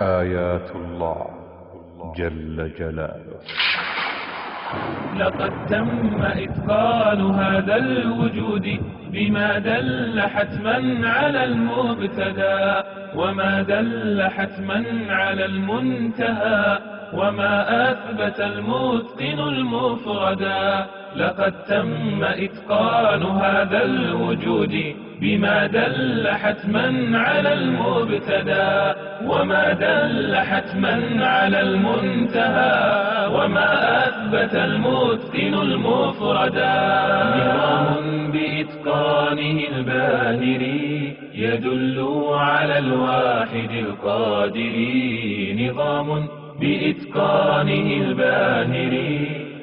آيات الله جل جلاله. لقد تم إتقان هذا الوجود بما دل حتما على المبتدا، وما دل حتما على المنتهى، وما أثبت المتقن المفردا. لقد تم إتقان هذا الوجود بما دل حتما على المبتدا، وما دل حتما على المنتهى، وما أثبت المتقن المفردا. نظام بإتقانه الباهر يدل على الواحد القادر، نظام بإتقانه الباهر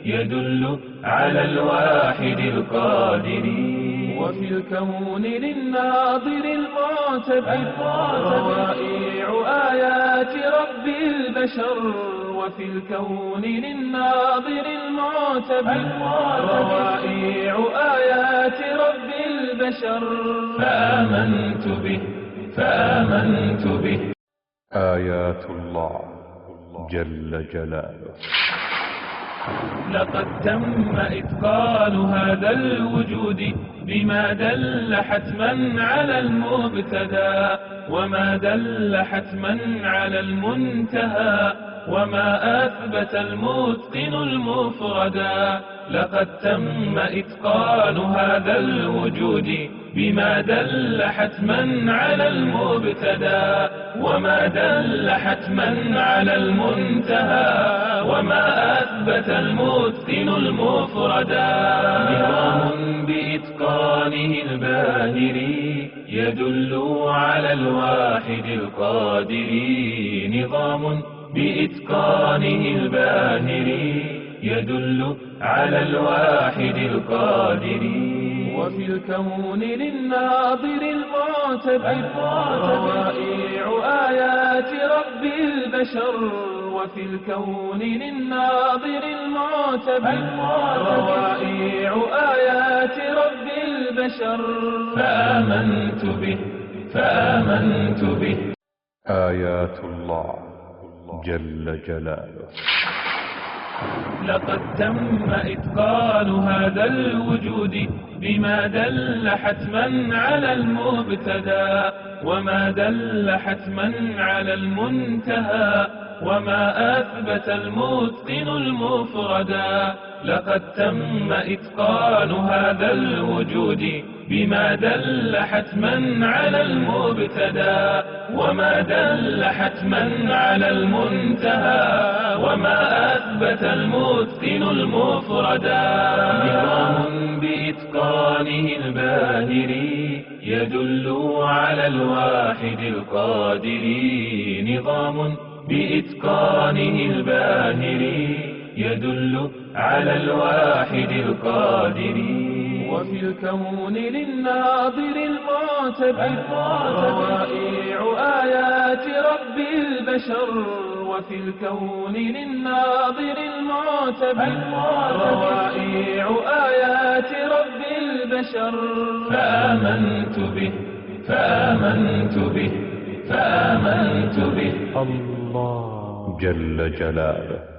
يدل على الواحد القادر. وفي الكون للناظر المعتبر روائع آيات رب البشر، وفي الكون للناظر المعتبر روائع آيات رب البشر. فآمنت به فآمنت به. آيات الله جل جلاله. لقد تم إتقان هذا الوجود بما دل حتما على المبتدا، وما دل حتما على المنتهى، وما أثبت المتقن المفردا. لقد تم إتقان هذا الوجود بما دل حتما على المبتدا، وما دل حتما على المنتهى، وما أثبت المتقن المفردا. نظام بإتقانه الباهر يدل على الواحد القادر، نظام بإتقانه الباهر يدل على الواحد القادر. وفي الكون للناظر المعتبر روائع آيات رب البشر، وفي الكون للناظر المعتبر روائع آيات رب البشر. فآمنت به فآمنت به. آيات الله جل جلاله. لقد تم إتقان هذا الوجود بما دل حتما على المبتدا، وما دل حتما على المنتهى، وما أثبت المتقن المفردا. لقد تم إتقان هذا الوجود بما دل حتما على المبتدا، وما دل حتما على المنتهى، وما أثبت المتقن المفردا. نظام بإتقانه الباهر يدل على الواحد القادر، نظام بإتقانه الباهر يدل على الواحد القادر. وفي الكون للناظر المعتبر روائع آيات رب البشر، وفي الكون للناظر المعتبر روائع آيات رب البشر. فآمنت به فآمنت به فآمنت به. الله جل جلاله.